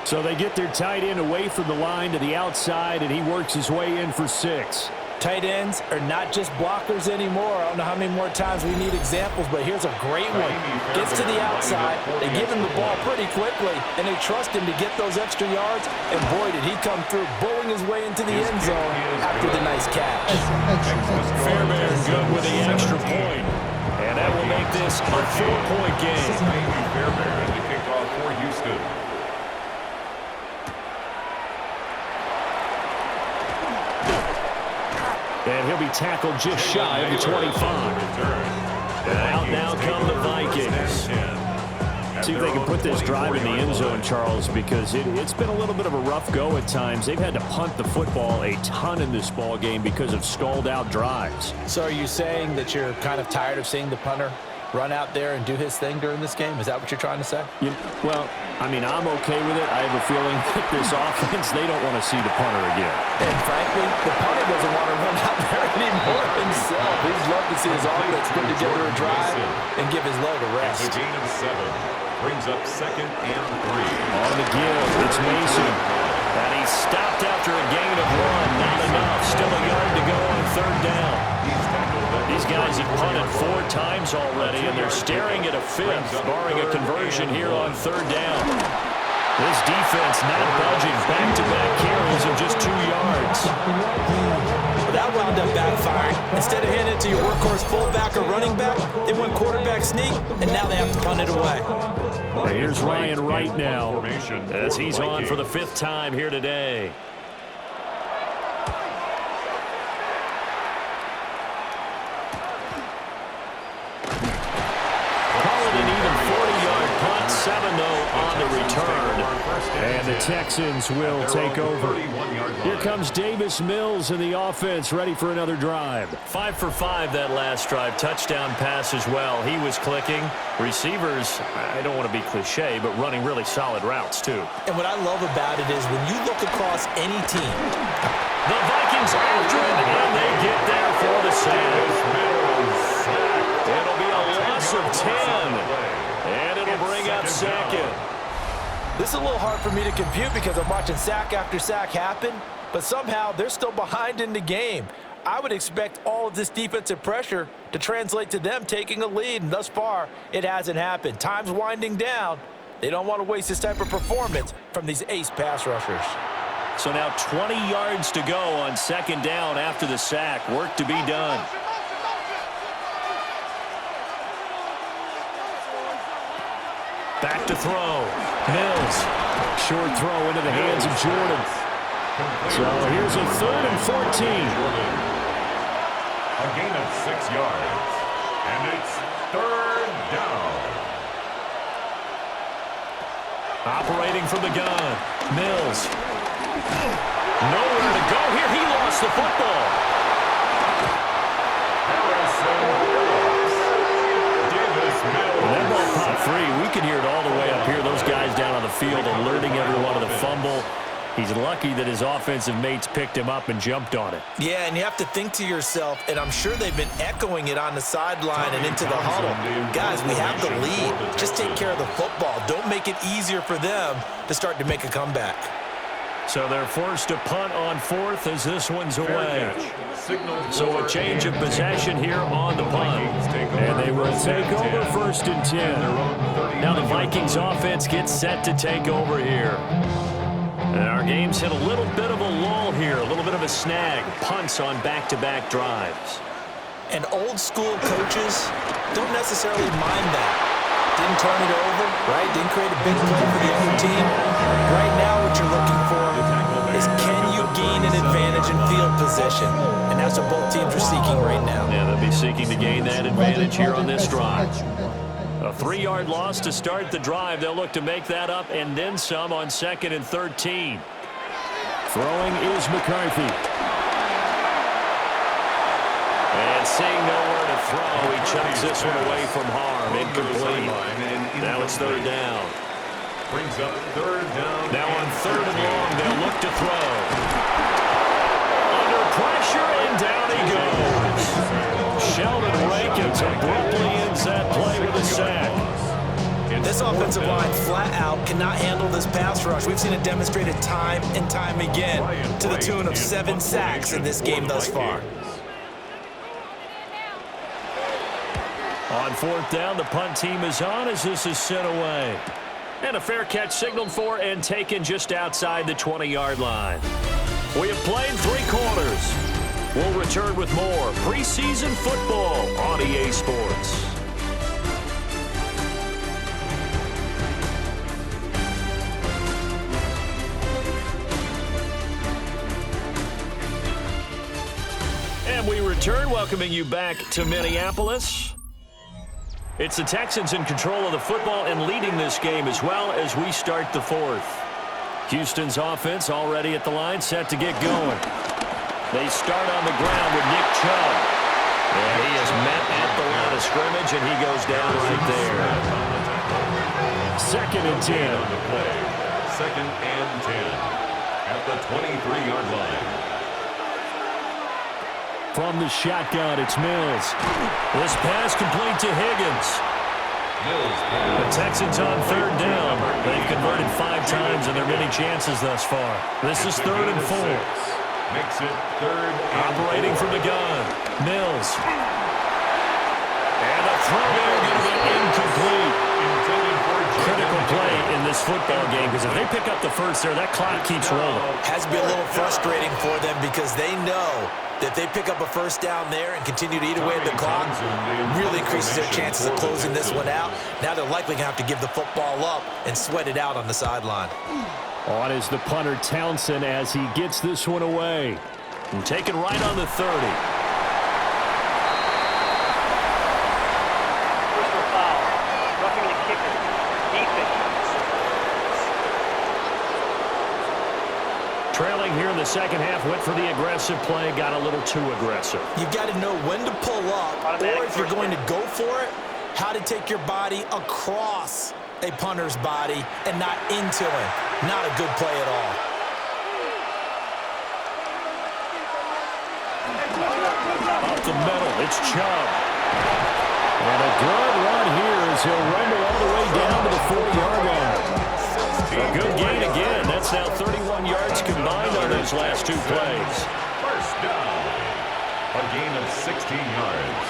So they get their tight end away from the line to the outside, and he works his way in for 6. Tight ends are not just blockers anymore. I don't know how many more times we need examples, but here's a great one. Gets to the outside, they give him the ball pretty quickly, and they trust him to get those extra yards, and boy, did he come through, bowling his way into the end zone after the nice catch. Fairbairn good with the extra point. And that will make this a 4-point game. Fairbairn to kick off for Houston. And he'll be tackled just shy of the 25. And out now come the Vikings. See if they can put this drive in the end zone, Charles, because it's been a little bit of a rough go at times. They've had to punt the football a ton in this ball game because of stalled out drives. So are you saying that you're kind of tired of seeing the punter run out there and do his thing during this game? Is that what you're trying to say? Well, I mean, I'm okay with it. I have a feeling that this offense, they don't want to see the punter again. And frankly, the punter doesn't want to run out there anymore himself. He'd love to see his offense put together a drive and give his leg a rest. It's a gain of 7. Brings up 2nd and 3. On the give, it's Mason. And he's stopped after a gain of 1. Not enough. Still a yard to go on 3rd down. These guys have punted 4 times already, and they're staring at a 5th, barring a conversion here on 3rd down. This defense not budging. Back-to-back carries of just 2 yards. That wound up backfiring. Instead of handing it to your workhorse fullback or running back, they went quarterback sneak, and now they have to punt it away. Here's Ryan Wright now As he's on for the 5th time here today. Call it an even 40-yard punt. 7, though, on the return. And the Texans will take over. Here comes Davis Mills in the offense, ready for another drive. 5 for 5 that last drive. Touchdown pass as well. He was clicking. Receivers, I don't want to be cliche, but running really solid routes, too. And what I love about it is when you look across any team, The Vikings after him, and they get there for the sack. It'll be a loss of 10, and it'll bring up 2nd. this is a little hard for me to compute because I'm watching sack after sack happen, but somehow they're still behind in the game. I would expect all of this defensive pressure to translate to them taking a lead, and thus far, it hasn't happened. Time's winding down. They don't want to waste this type of performance from these ace pass rushers. So now 20 yards to go on 2nd down after the sack. Work to be done. Back to throw. Mills. Short throw into the hands of Jordan. So here's a 3rd and 14. A gain of 6 yards. And it's 3rd down. Operating from the gun. Mills. Nowhere to go here. He lost the football. When that ball popped free, we can hear it all the way up here. Those guys down on the field alerting everyone of the fumble. He's lucky that his offensive mates picked him up and jumped on it. Yeah, and you have to think to yourself, and I'm sure they've been echoing it on the sideline and into the huddle. Guys, we have the lead. Just take care of the football. Don't make it easier for them to start to make a comeback. So they're forced to punt on fourth as this one's away. So a change of possession here on the punt. And they will take over 1st and 10. Now the Vikings offense gets set to take over here. And our game's hit a little bit of a lull here, a little bit of a snag. Punts on back-to-back drives. And old school coaches don't necessarily mind that. Didn't turn it over, right? Didn't create a big play for the other team. Right now what you're looking for is can you gain an advantage in field position? And that's what both teams are seeking right now. Yeah, they'll be seeking to gain that advantage here on this drive. A 3-yard loss to start the drive. They'll look to make that up and then some on 2nd and 13. Throwing is McCarthy. And seeing nowhere to throw, he chucks this one away from harm. Incomplete. Now it's 3rd down. Brings up 3rd down. Now on 3rd and long, they'll look to throw. Under pressure, and down he goes. Sheldon Rankins abruptly ends that play with a sack. This offensive line flat out cannot handle this pass rush. We've seen it demonstrated time and time again to the tune of 7 sacks in this game thus far. On 4th down, the punt team is on as this is sent away. And a fair catch signaled for and taken just outside the 20-yard line. We have played 3 quarters. We'll return with more preseason football on EA Sports. And we return, welcoming you back to Minneapolis. It's the Texans in control of the football and leading this game as well as we start the 4th. Houston's offense already at the line, set to get going. They start on the ground with Nick Chubb. And he is met at the line of scrimmage, and he goes down right there. 2nd and 10. 2nd and 10 at the 23-yard line. From the shotgun, it's Mills. This pass complete to Higgins. The Texans on 3rd down. They've converted 5 times in their many chances thus far. This is 3rd and 4. Makes it 3rd and Operating 4. from the gun. Mills. And a throw there going to be incomplete. Critical play in this football game because if they pick up the first there, that clock keeps rolling. Has to be a little frustrating for them because they know that if they pick up a 1st down there and continue to eat away at the clock, really increases their chances of closing this one out. Now they're likely going to have to give the football up and sweat it out on the sideline. On is the punter Townsend as he gets this one away. And taken right on the 30. Personal foul. Roughing the kicker. Defense. Trailing here in the 2nd half, went for the aggressive play, got a little too aggressive. You've got to know when to pull up, Automatic or if you're first going to down. go for it, how to take your body across a punter's body and not into him. Not a good play at all. Up the middle, it's Chubb. And a good run here as he'll rumble all the way down to the 4-yard line. A good gain again. That's now 31 yards combined on those last 2 plays. 1st down. A gain of 16 yards.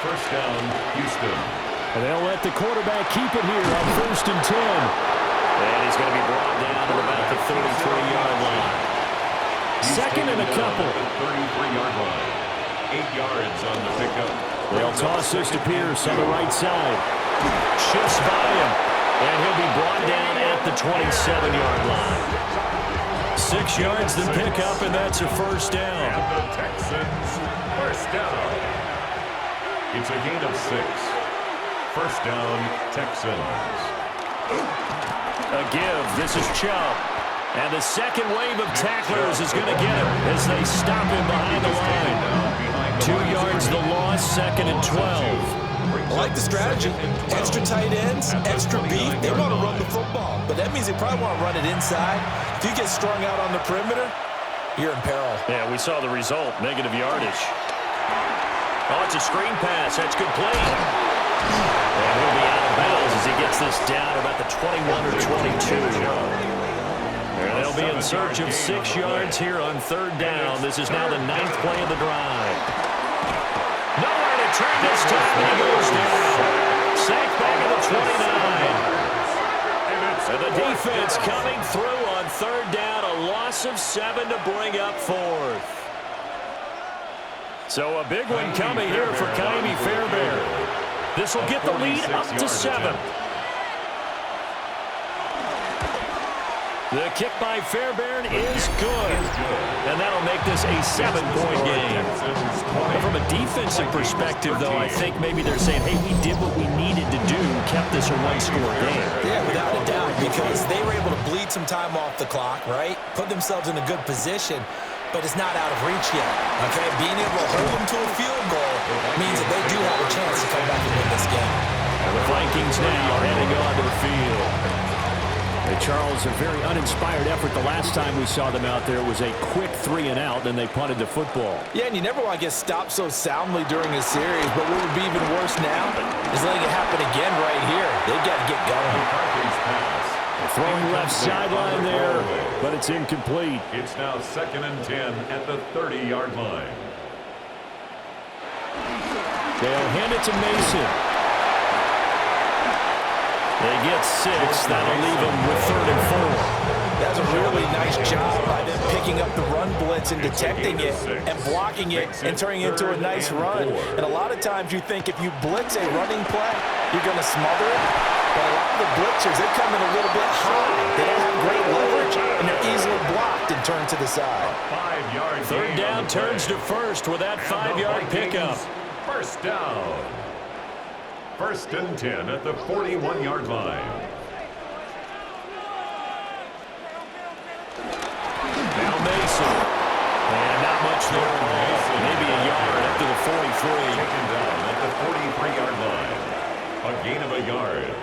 1st down, Houston. And they'll let the quarterback keep it here on 1st and 10. And he's going to be brought down at about the 33-yard line. 2nd and a couple. 33-yard line. 8 yards on the pickup. They'll toss this to Pierce on the right side. Shifts by him. And he'll be brought down at the 27-yard line. 6 yards to pick up, and that's a 1st down. And the Texans, 1st down. It's a gain of 6. 1st down, Texans. A give. This is Chubb. And the second wave of tacklers is going to get him as they stop him behind the line. 2 yards the loss, 2nd and 12. I like the strategy. Extra tight ends, extra beef. They want to run the football, but that means they probably want to run it inside. If you get strung out on the perimeter, you're in peril. Yeah, we saw the result, negative yardage. Oh, it's a screen pass. That's complete. And he'll be out of bounds as he gets this down about the 21 or 22. And they'll be in search of 6 yards here on 3rd down. This is now the 9th play of the drive. Nowhere to turn this time. He goes down. Sacked back at the 29. And the defense coming through on 3rd down. A loss of 7 to bring up 4th. So a big one coming here for Kaimi Fairbairn. This will get the lead up to 7. The kick by Fairbairn is good. And that'll make this a 7-point game. And from a defensive perspective, though, I think maybe they're saying, hey, we did what we needed to do, kept this a 1-score game. Yeah, without a doubt, because they were able to bleed some time off the clock, right? Put themselves in a good position, but it's not out of reach yet, okay? Being able to hold them to a field goal means that they do have a chance to come back and win this game. And the Vikings now heading onto the field. Hey, Charles, a very uninspired effort. The last time we saw them out there was a quick 3-and-out, and they punted the football. Yeah, and you never want to get stopped so soundly during a series, but what would be even worse now is letting it happen again right here. They've got to get going. Throwing left sideline there, but it's incomplete. It's now 2nd and 10 at the 30-yard line. They'll hand it to Mason. They get 6. That'll leave them with 3rd and 4. That's a really nice job by them picking up the run blitz and detecting it and blocking it and turning it into a nice run. And a lot of times you think if you blitz a running play, you're going to smother it. But a lot of the blitzers, they come in a little bit high. They don't have great leverage, and they're easily blocked and turned to the side. 3rd down turns to 1st with that 5-yard pickup. 1st down. 1st and 10 at the 41-yard line. Now Mason. And not much there. Maybe a yard up to the 43. Taken down at the 43-yard line. A gain of a yard.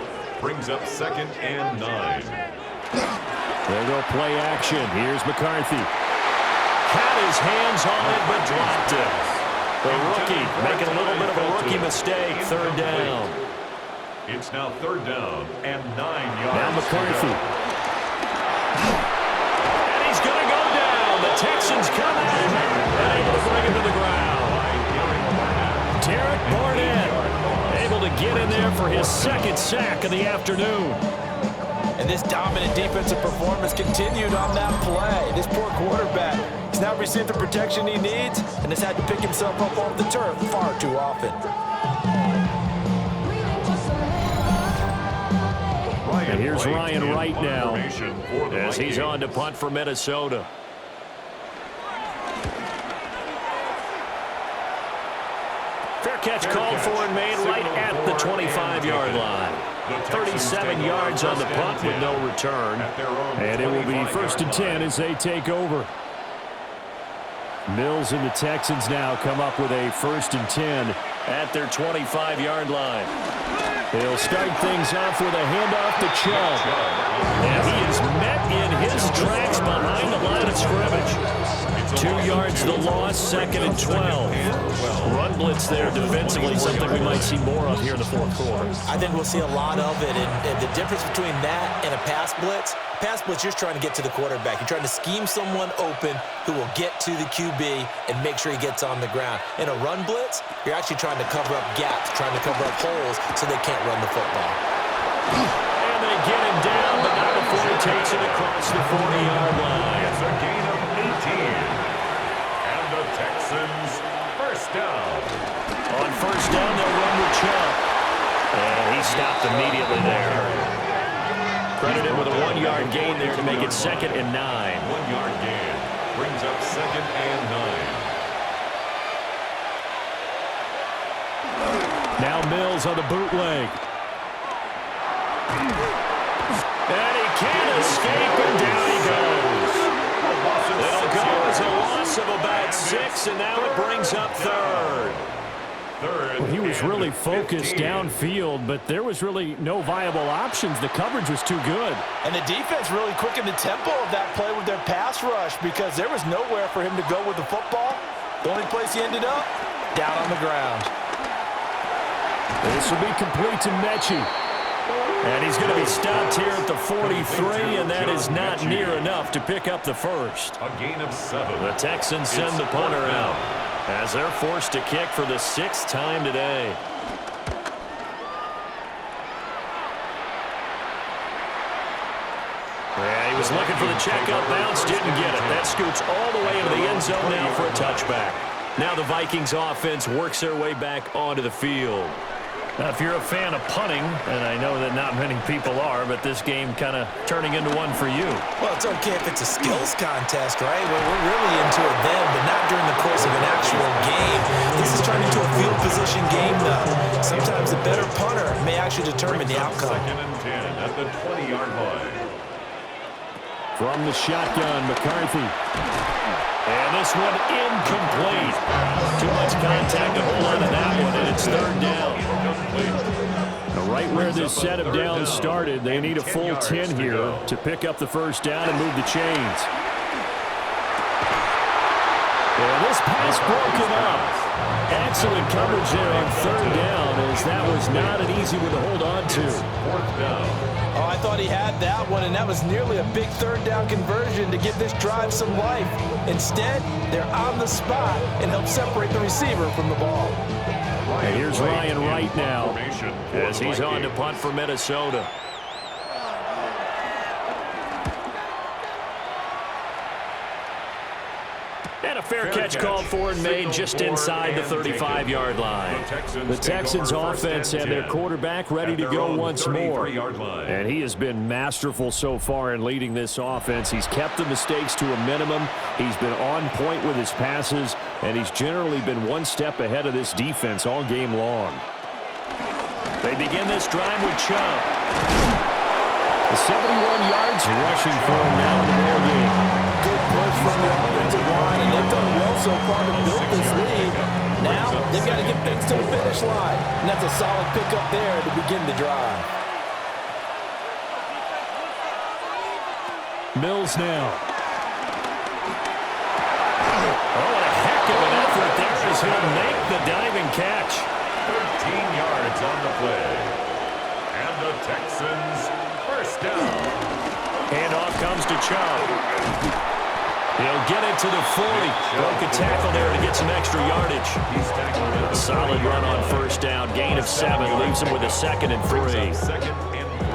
Brings up 2nd and 9. There go play action. Here's McCarthy. Had his hands on it, but dropped it. The rookie making a little bit of a rookie mistake. 3rd down. It's now 3rd down and 9 yards. Now McCarthy. And he's going to go down. The Texans come in and able to bring him to the ground. Derek Barnett able to get in there for his 2nd sack of the afternoon. And this dominant defensive performance continued on that play. This poor quarterback has not received the protection he needs and has had to pick himself up off the turf far too often. And here's Ryan Wright now as he's on to punt for Minnesota. Fair catch called for and made right at the 25-yard line. 37 yards on the punt with no return. And it will be 1st and 10 as they take over. Mills and the Texans now come up with a 1st and 10 at their 25-yard line. They'll start things off with a handoff to Chubb. And he is met in his tracks behind the line of scrimmage. 2 yards the loss, 2nd and 12. Run blitz there defensively, something we might see more of here in the 4th quarter. I think we'll see a lot of it, and the difference between that and a pass blitz, you're just trying to get to the quarterback. You're trying to scheme someone open who will get to the QB and make sure he gets on the ground. In a run blitz, you're actually trying to cover up gaps, trying to cover up holes so they can't run the football. And they get him down, but not before he takes it across the 40-yard line. It's a gain of 18. And the Texans, 1st down. On 1st down, they'll run with Chubb. And he stopped immediately there. Credited with a 1-yard gain there to make it 2nd and 9. 1-yard gain brings up 2nd and 9. Now Mills on the bootleg. 6, and now it brings up third. Well, he was really focused downfield, but there was really no viable options. The coverage was too good. And the defense really quickened the tempo of that play with their pass rush because there was nowhere for him to go with the football. The only place he ended up, down on the ground. This will be complete to Mechie. And he's going to be stopped here at the 43, and that is not near enough to pick up the first. A gain of 7. The Texans send the punter out as they're forced to kick for the 6th time today. Yeah, he was looking for the checkup bounce, didn't get it. That scoots all the way into the end zone now for a touchback. Now the Vikings offense works their way back onto the field. Now, if you're a fan of punting, and I know that not many people are, but this game kind of turning into one for you. Well, it's okay if it's a skills contest, right? Well, we're really into it then, but not during the course of an actual game. This is turned into a field position game, though. Sometimes the better punter may actually determine the outcome. 2nd and 10 at the 20-yard line. From the shotgun, McCarthy. And this one incomplete. Too much contact to hold on to that one, and it's third down. Right where this set of downs started, they need a full 10 here to pick up the first down and move the chains. And this pass broken up. Excellent coverage there on third down, as that was not an easy one to hold on to. 4th down. Oh, I thought he had that one, and that was nearly a big third down conversion to give this drive some life. Instead, they're on the spot and help separate the receiver from the ball. And here's Ryan Wright now as he's on to punt for Minnesota. And a fair catch called for and made just inside the 35-yard line. The Texans offense and their quarterback ready to go once more. And he has been masterful so far in leading this offense. He's kept the mistakes to a minimum. He's been on point with his passes, and he's generally been one step ahead of this defense all game long. They begin this drive with Chubb. 71 yards rushing for him now in the ball game. Good push from the offensive line, and they've done well so far to build this lead. Now they've got to get things to the finish line, and that's a solid pickup there to begin the drive. Mills now. Oh, what a heck of an effort there as he'll make the diving catch. 13 yards on the play. And the Texans first down. Handoff comes to Chubb. He'll get it to the 40. Broke a tackle there to get some extra yardage. A solid run on first down. Gain of 7. Leaves him with a 2nd and 3.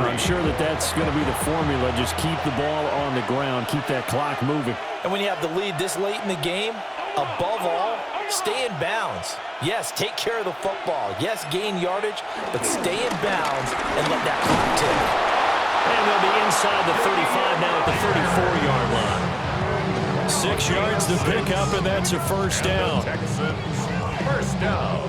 I'm sure that that's going to be the formula. Just keep the ball on the ground. Keep that clock moving. And when you have the lead this late in the game, above all, stay in bounds. Yes, take care of the football. Yes, gain yardage, but stay in bounds and let that clock tick. And they'll be inside the 35 now at the 34-yard line. 6 yards to pick up, and that's a first down. Texans first down.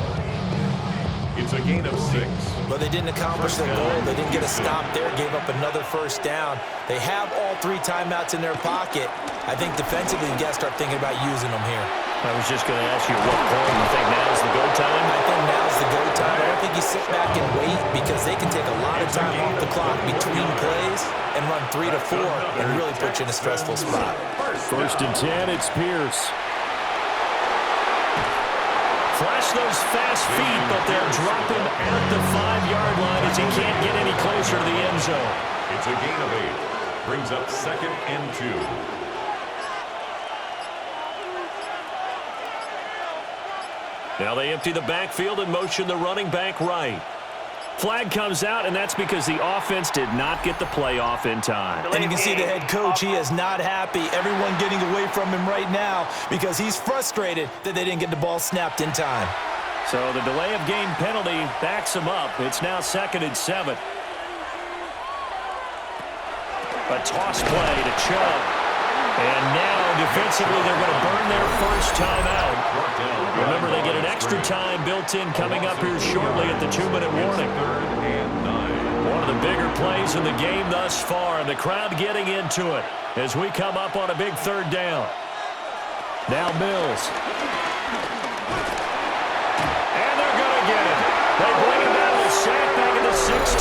It's a gain of 6. But they didn't accomplish their goal. They didn't get a stop there, gave up another first down. They have all 3 timeouts in their pocket. I think defensively, you got to start thinking about using them here. I was just going to ask you at what point you think now's the go time? I think now's the go time. I don't think you sit back and wait because they can take a lot of time off the clock between plays and run 3 to 4 and really put you in a stressful spot. First and 10, it's Pierce. Flash those fast feet, but they'll drop him at the 5-yard line as he can't get any closer to the end zone. It's a gain of 8. Brings up 2nd and 2. Now they empty the backfield and motion the running back right. Flag comes out, and that's because the offense did not get the play off in time. And you can see the head coach, he is not happy. Everyone getting away from him right now because he's frustrated that they didn't get the ball snapped in time. So the delay of game penalty backs him up. It's now 2nd and 7. A toss play to Chubb. And now defensively they're going to burn their first timeout. Remember, they get an extra time built in coming up here shortly at the 2-minute warning. One of the bigger plays in the game thus far, and the crowd getting into it as we come up on a big third down. Now Mills. And they're going to get it. They bring him down with a sack back at the 16.